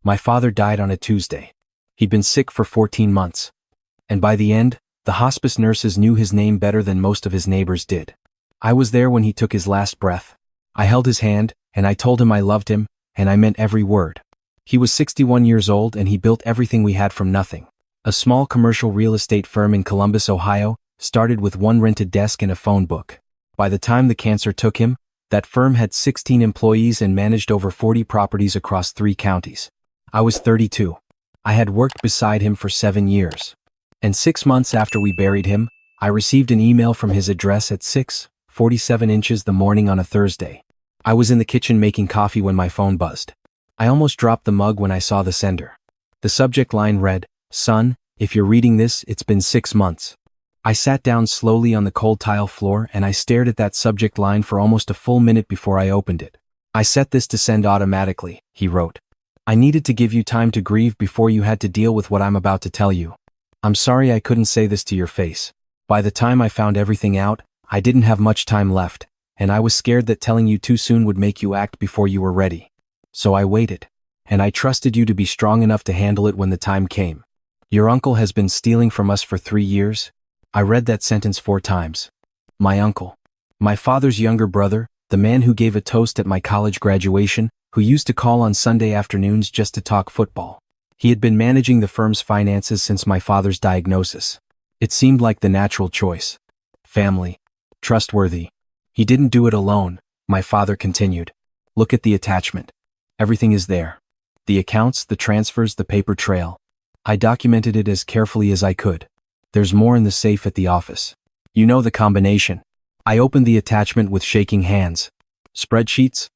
My father died on a Tuesday. He'd been sick for 14 months. And by the end, the hospice nurses knew his name better than most of his neighbors did. I was there when he took his last breath. I held his hand, and I told him I loved him, and I meant every word. He was 61 years old and he built everything we had from nothing. A small commercial real estate firm in Columbus, Ohio, started with one rented desk and a phone book. By the time the cancer took him, that firm had 16 employees and managed over 40 properties across 3 counties. I was 32. I had worked beside him for 7 years. And 6 months after we buried him, I received an email from his address at 6:47 inches the morning on a Thursday. I was in the kitchen making coffee when my phone buzzed. I almost dropped the mug when I saw the sender. The subject line read, "Son, if you're reading this, it's been 6 months." I sat down slowly on the cold tile floor and I stared at that subject line for almost a full minute before I opened it. "I set this to send automatically," he wrote. "I needed to give you time to grieve before you had to deal with what I'm about to tell you. I'm sorry I couldn't say this to your face. By the time I found everything out, I didn't have much time left, and I was scared that telling you too soon would make you act before you were ready. So I waited. And I trusted you to be strong enough to handle it when the time came. Your uncle has been stealing from us for 3 years." I read that sentence 4 times. My uncle. My father's younger brother, the man who gave a toast at my college graduation, who used to call on Sunday afternoons just to talk football. He had been managing the firm's finances since my father's diagnosis. It seemed like the natural choice. Family. Trustworthy. He didn't do it alone, my father continued. Look at the attachment. Everything is there. The accounts, the transfers, the paper trail. I documented it as carefully as I could. There's more in the safe at the office. You know the combination. I opened the attachment with shaking hands. Spreadsheets,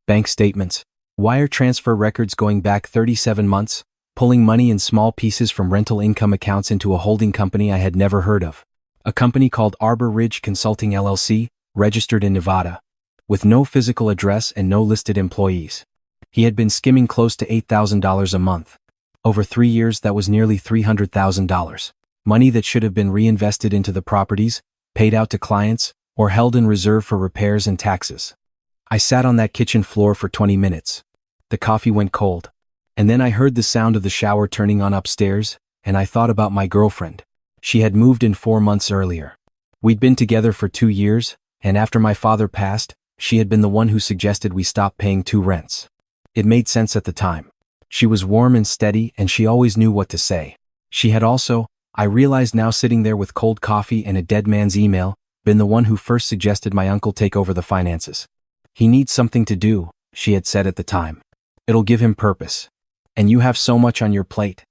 bank statements, wire transfer records going back 37 months, pulling money in small pieces from rental income accounts into a holding company I had never heard of. A company called Arbor Ridge Consulting LLC, registered in Nevada, with no physical address and no listed employees. He had been skimming close to $8,000 a month. Over 3 years, that was nearly $300,000. Money that should have been reinvested into the properties, paid out to clients, or held in reserve for repairs and taxes. I sat on that kitchen floor for 20 minutes. The coffee went cold. And then I heard the sound of the shower turning on upstairs, and I thought about my girlfriend. She had moved in 4 months earlier. We'd been together for 2 years, and after my father passed, she had been the one who suggested we stop paying 2 rents. It made sense at the time. She was warm and steady, and she always knew what to say. She had also, I realized now sitting there with cold coffee and a dead man's email, been the one who first suggested my uncle take over the finances. "He needs something to do," she had said at the time. "It'll give him purpose. And you have so much on your plate."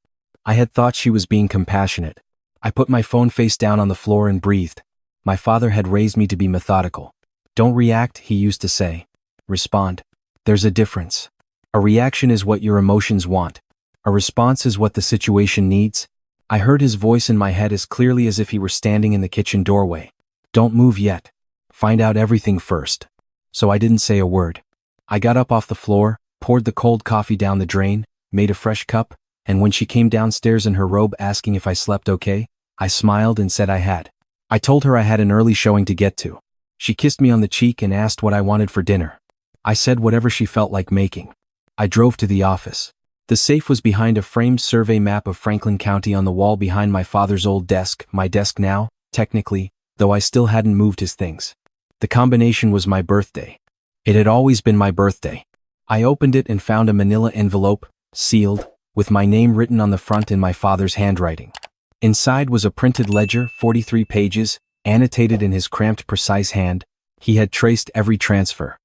I had thought she was being compassionate. I put my phone face down on the floor and breathed. My father had raised me to be methodical. "Don't react," he used to say. "Respond. There's a difference. A reaction is what your emotions want. A response is what the situation needs." I heard his voice in my head as clearly as if he were standing in the kitchen doorway. "Don't move yet. Find out everything first." So I didn't say a word. I got up off the floor, poured the cold coffee down the drain, made a fresh cup, and when she came downstairs in her robe asking if I slept okay, I smiled and said I had. I told her I had an early showing to get to. She kissed me on the cheek and asked what I wanted for dinner. I said whatever she felt like making. I drove to the office. The safe was behind a framed survey map of Franklin County on the wall behind my father's old desk, my desk now, technically, though I still hadn't moved his things. The combination was my birthday. It had always been my birthday. I opened it and found a manila envelope, sealed, with my name written on the front in my father's handwriting. Inside was a printed ledger, 43 pages, annotated in his cramped, precise hand. He had traced every transfer.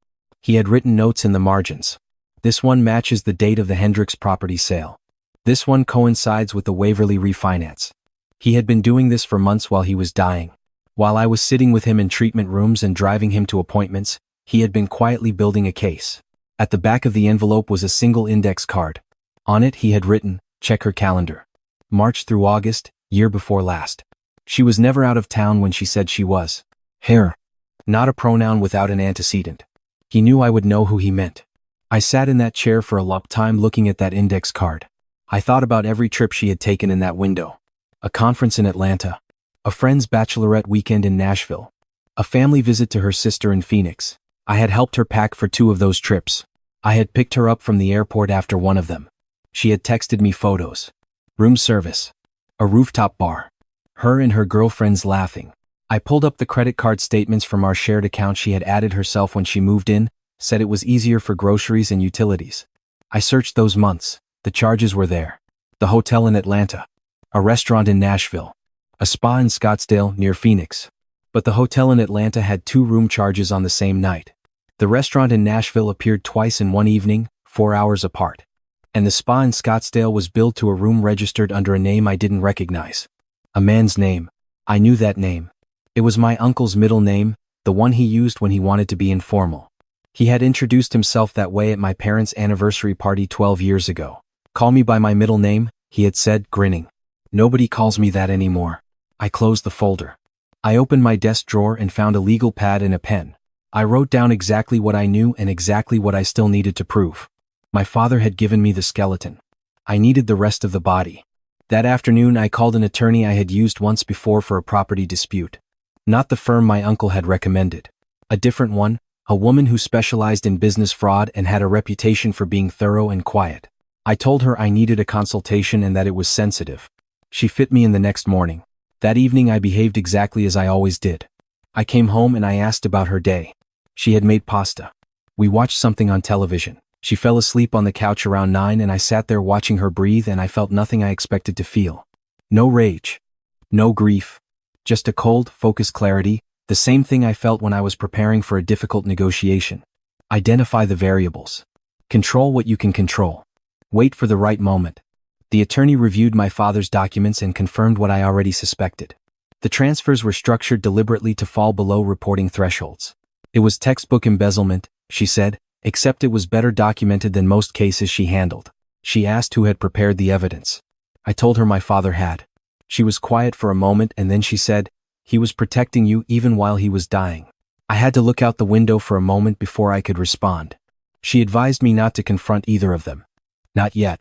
He had written notes in the margins. This one matches the date of the Hendricks property sale. This one coincides with the Waverly refinance. He had been doing this for months while he was dying. While I was sitting with him in treatment rooms and driving him to appointments, he had been quietly building a case. At the back of the envelope was a single index card. On it he had written, "Check her calendar. March through August, year before last." She was never out of town when she said she was. Her. Not a pronoun without an antecedent. He knew I would know who he meant. I sat in that chair for a long time looking at that index card. I thought about every trip she had taken in that window. A conference in Atlanta. A friend's bachelorette weekend in Nashville. A family visit to her sister in Phoenix. I had helped her pack for 2 of those trips. I had picked her up from the airport after one of them. She had texted me photos. Room service. A rooftop bar. Her and her girlfriends laughing. I pulled up the credit card statements from our shared account she had added herself when she moved in, said it was easier for groceries and utilities. I searched those months. The charges were there. The hotel in Atlanta. A restaurant in Nashville. A spa in Scottsdale near Phoenix. But the hotel in Atlanta had 2 room charges on the same night. The restaurant in Nashville appeared twice in one evening, 4 hours apart. And the spa in Scottsdale was billed to a room registered under a name I didn't recognize. A man's name. I knew that name. It was my uncle's middle name, the one he used when he wanted to be informal. He had introduced himself that way at my parents' anniversary party 12 years ago. "Call me by my middle name," he had said, grinning. "Nobody calls me that anymore." I closed the folder. I opened my desk drawer and found a legal pad and a pen. I wrote down exactly what I knew and exactly what I still needed to prove. My father had given me the skeleton. I needed the rest of the body. That afternoon I called an attorney I had used once before for a property dispute. Not the firm my uncle had recommended. A different one, a woman who specialized in business fraud and had a reputation for being thorough and quiet. I told her I needed a consultation and that it was sensitive. She fit me in the next morning. That evening I behaved exactly as I always did. I came home and I asked about her day. She had made pasta. We watched something on television. She fell asleep on the couch around 9 and I sat there watching her breathe and I felt nothing I expected to feel. No rage. No grief. Just a cold, focused clarity, the same thing I felt when I was preparing for a difficult negotiation. Identify the variables. Control what you can control. Wait for the right moment. The attorney reviewed my father's documents and confirmed what I already suspected. The transfers were structured deliberately to fall below reporting thresholds. It was textbook embezzlement, she said, except it was better documented than most cases she handled. She asked who had prepared the evidence. I told her my father had. She was quiet for a moment and then she said, "He was protecting you even while he was dying." I had to look out the window for a moment before I could respond. She advised me not to confront either of them. Not yet.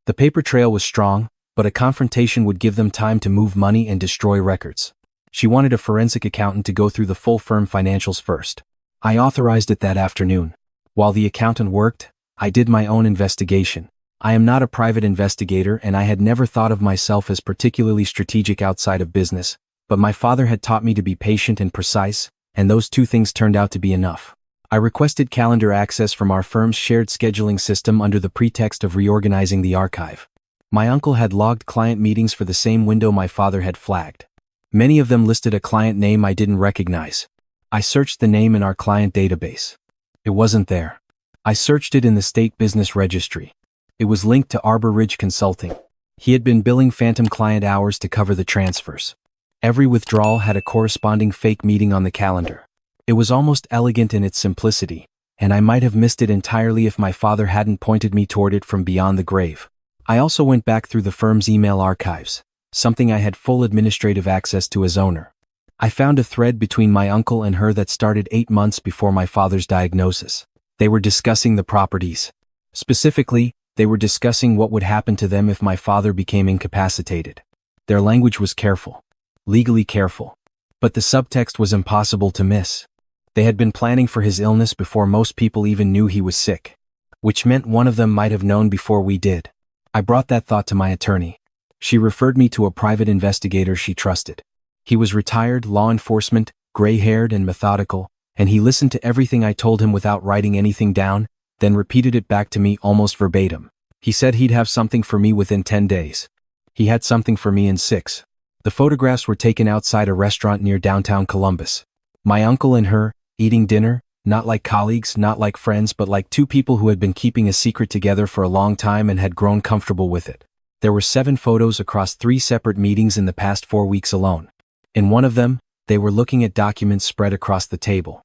The paper trail was strong, but a confrontation would give them time to move money and destroy records. She wanted a forensic accountant to go through the full firm financials first. I authorized it that afternoon. While the accountant worked, I did my own investigation. I am not a private investigator and I had never thought of myself as particularly strategic outside of business, but my father had taught me to be patient and precise, and those 2 things turned out to be enough. I requested calendar access from our firm's shared scheduling system under the pretext of reorganizing the archive. My uncle had logged client meetings for the same window my father had flagged. Many of them listed a client name I didn't recognize. I searched the name in our client database. It wasn't there. I searched it in the state business registry. It was linked to Arbor Ridge Consulting. He had been billing phantom client hours to cover the transfers. Every withdrawal had a corresponding fake meeting on the calendar. It was almost elegant in its simplicity, and I might have missed it entirely if my father hadn't pointed me toward it from beyond the grave. I also went back through the firm's email archives, something I had full administrative access to as owner. I found a thread between my uncle and her that started 8 months before my father's diagnosis. They were discussing the properties. Specifically, they were discussing what would happen to them if my father became incapacitated. Their language was careful. Legally careful. But the subtext was impossible to miss. They had been planning for his illness before most people even knew he was sick. Which meant one of them might have known before we did. I brought that thought to my attorney. She referred me to a private investigator she trusted. He was retired law enforcement, gray-haired and methodical, and he listened to everything I told him without writing anything down, then repeated it back to me almost verbatim. He said he'd have something for me within 10 days. He had something for me in 6. The photographs were taken outside a restaurant near downtown Columbus. My uncle and her, eating dinner, not like colleagues, not like friends, but like 2 people who had been keeping a secret together for a long time and had grown comfortable with it. There were 7 photos across 3 separate meetings in the past 4 weeks alone. In one of them, they were looking at documents spread across the table.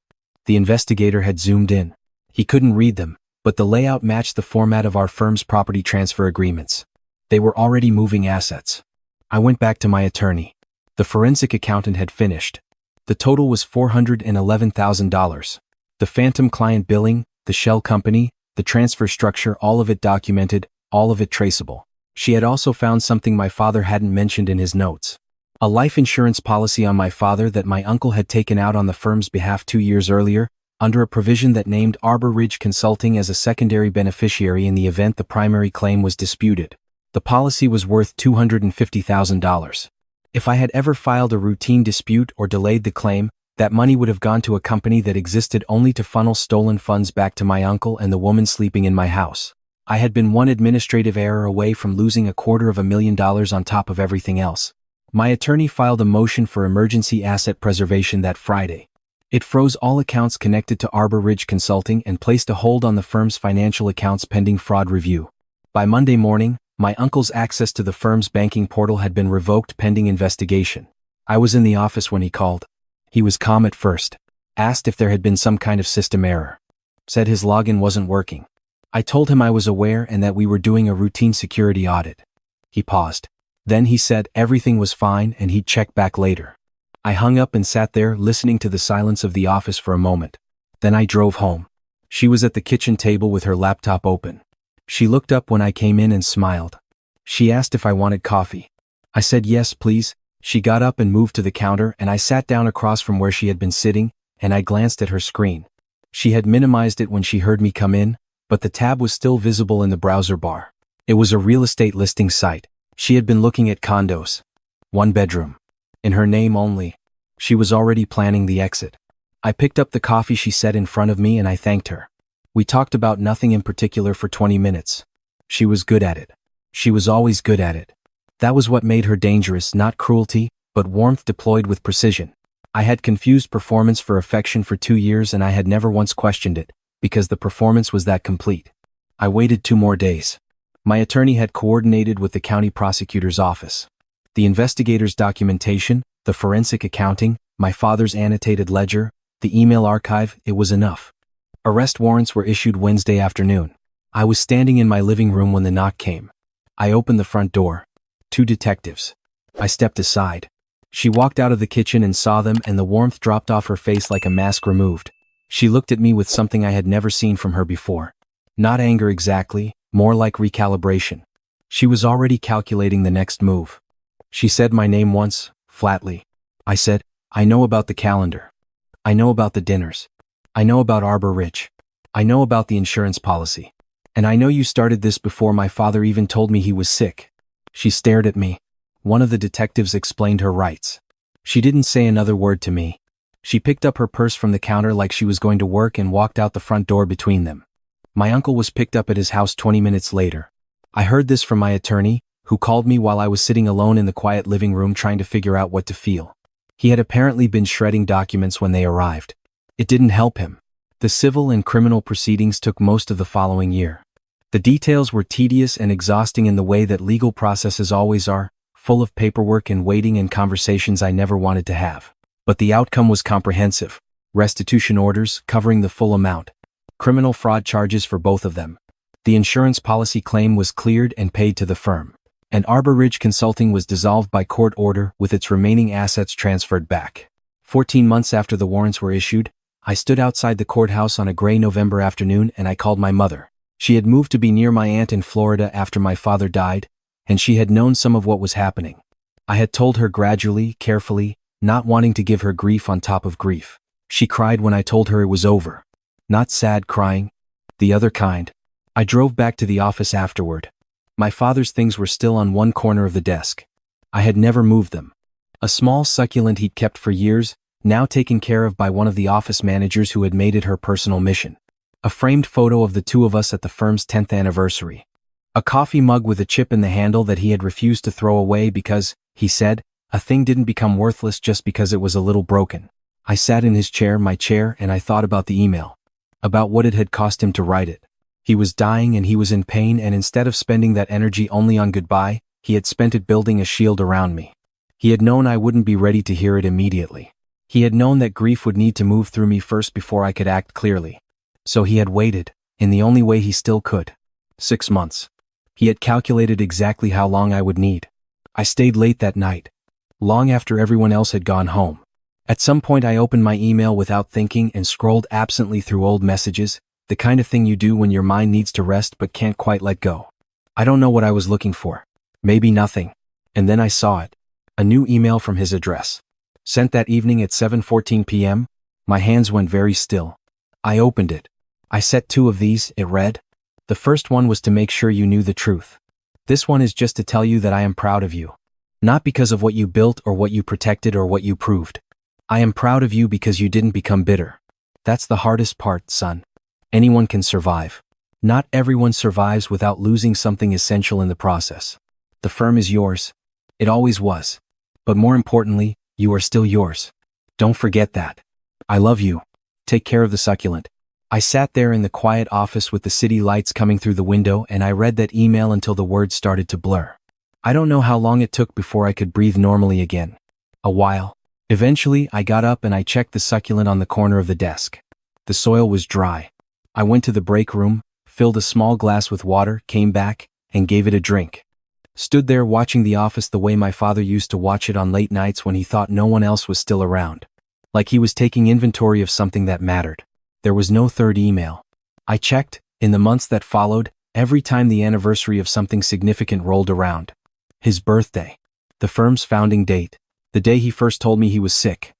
The investigator had zoomed in. He couldn't read them, but the layout matched the format of our firm's property transfer agreements. They were already moving assets. I went back to my attorney. The forensic accountant had finished. The total was $411,000. The phantom client billing, the shell company, the transfer structure, all of it documented, all of it traceable. She had also found something my father hadn't mentioned in his notes. A life insurance policy on my father that my uncle had taken out on the firm's behalf 2 years earlier, under a provision that named Arbor Ridge Consulting as a secondary beneficiary in the event the primary claim was disputed. The policy was worth $250,000. If I had ever filed a routine dispute or delayed the claim, that money would have gone to a company that existed only to funnel stolen funds back to my uncle and the woman sleeping in my house. I had been one administrative error away from losing $250,000 on top of everything else. My attorney filed a motion for emergency asset preservation that Friday. It froze all accounts connected to Arbor Ridge Consulting and placed a hold on the firm's financial accounts pending fraud review. By Monday morning, my uncle's access to the firm's banking portal had been revoked pending investigation. I was in the office when he called. He was calm at first. Asked if there had been some kind of system error. Said his login wasn't working. I told him I was aware and that we were doing a routine security audit. He paused. Then he said everything was fine and he'd check back later. I hung up and sat there listening to the silence of the office for a moment. Then I drove home. She was at the kitchen table with her laptop open. She looked up when I came in and smiled. She asked if I wanted coffee. I said yes, please. She got up and moved to the counter and I sat down across from where she had been sitting, and I glanced at her screen. She had minimized it when she heard me come in, but the tab was still visible in the browser bar. It was a real estate listing site. She had been looking at condos. 1 bedroom. In her name only. She was already planning the exit. I picked up the coffee she set in front of me and I thanked her. We talked about nothing in particular for 20 minutes. She was good at it. She was always good at it. That was what made her dangerous, not cruelty, but warmth deployed with precision. I had confused performance for affection for 2 years and I had never once questioned it, because the performance was that complete. I waited 2 more days. My attorney had coordinated with the county prosecutor's office. The investigator's documentation, the forensic accounting, my father's annotated ledger, the email archive, it was enough. Arrest warrants were issued Wednesday afternoon. I was standing in my living room when the knock came. I opened the front door. 2 detectives. I stepped aside. She walked out of the kitchen and saw them, and the warmth dropped off her face like a mask removed. She looked at me with something I had never seen from her before. Not anger exactly, more like recalibration. She was already calculating the next move. She said my name once, flatly. I said, I know about the calendar. I know about the dinners. I know about Arbor Ridge. I know about the insurance policy. And I know you started this before my father even told me he was sick. She stared at me. One of the detectives explained her rights. She didn't say another word to me. She picked up her purse from the counter like she was going to work and walked out the front door between them. My uncle was picked up at his house 20 minutes later. I heard this from my attorney, who called me while I was sitting alone in the quiet living room trying to figure out what to feel. He had apparently been shredding documents when they arrived. It didn't help him. The civil and criminal proceedings took most of the following year. The details were tedious and exhausting in the way that legal processes always are, full of paperwork and waiting and conversations I never wanted to have. But the outcome was comprehensive. Restitution orders covering the full amount. Criminal fraud charges for both of them. The insurance policy claim was cleared and paid to the firm. And Arbor Ridge Consulting was dissolved by court order with its remaining assets transferred back. 14 months after the warrants were issued, I stood outside the courthouse on a gray November afternoon and I called my mother. She had moved to be near my aunt in Florida after my father died, and she had known some of what was happening. I had told her gradually, carefully, not wanting to give her grief on top of grief. She cried when I told her it was over. Not sad crying. The other kind. I drove back to the office afterward. My father's things were still on one corner of the desk. I had never moved them. A small succulent he'd kept for years, now taken care of by one of the office managers who had made it her personal mission. A framed photo of the 2 of us at the firm's 10th anniversary. A coffee mug with a chip in the handle that he had refused to throw away because, he said, a thing didn't become worthless just because it was a little broken. I sat in his chair, my chair, and I thought about the email. About what it had cost him to write it. He was dying and he was in pain, and instead of spending that energy only on goodbye, he had spent it building a shield around me. He had known I wouldn't be ready to hear it immediately. He had known that grief would need to move through me first before I could act clearly. So he had waited, in the only way he still could. 6 months. He had calculated exactly how long I would need. I stayed late that night. Long after everyone else had gone home. At some point I opened my email without thinking and scrolled absently through old messages, the kind of thing you do when your mind needs to rest but can't quite let go. I don't know what I was looking for. Maybe nothing. And then I saw it. A new email from his address. Sent that evening at 7:14 p.m., my hands went very still. I opened it. I set 2 of these, it read. The first one was to make sure you knew the truth. This one is just to tell you that I am proud of you. Not because of what you built or what you protected or what you proved. I am proud of you because you didn't become bitter. That's the hardest part, son. Anyone can survive. Not everyone survives without losing something essential in the process. The firm is yours. It always was. But more importantly, you are still yours. Don't forget that. I love you. Take care of the succulent. I sat there in the quiet office with the city lights coming through the window, and I read that email until the words started to blur. I don't know how long it took before I could breathe normally again. A while. Eventually, I got up and I checked the succulent on the corner of the desk. The soil was dry. I went to the break room, filled a small glass with water, came back, and gave it a drink. Stood there watching The Office the way my father used to watch it on late nights when he thought no one else was still around. Like he was taking inventory of something that mattered. There was no third email. I checked, in the months that followed, every time the anniversary of something significant rolled around. His birthday. The firm's founding date. The day he first told me he was sick.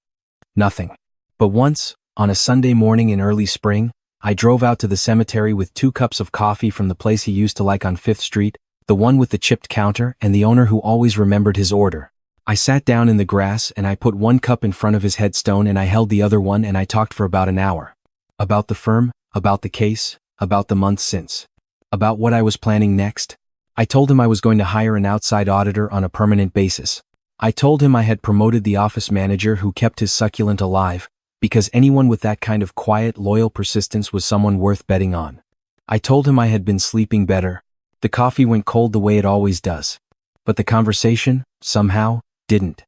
Nothing. But once, on a Sunday morning in early spring, I drove out to the cemetery with 2 cups of coffee from the place he used to like on 5th Street, the one with the chipped counter and the owner who always remembered his order. I sat down in the grass and I put 1 cup in front of his headstone and I held the other one and I talked for about an hour. About the firm, about the case, about the months since. About what I was planning next. I told him I was going to hire an outside auditor on a permanent basis. I told him I had promoted the office manager who kept his succulent alive, because anyone with that kind of quiet, loyal persistence was someone worth betting on. I told him I had been sleeping better. The coffee went cold the way it always does. But the conversation, somehow, didn't.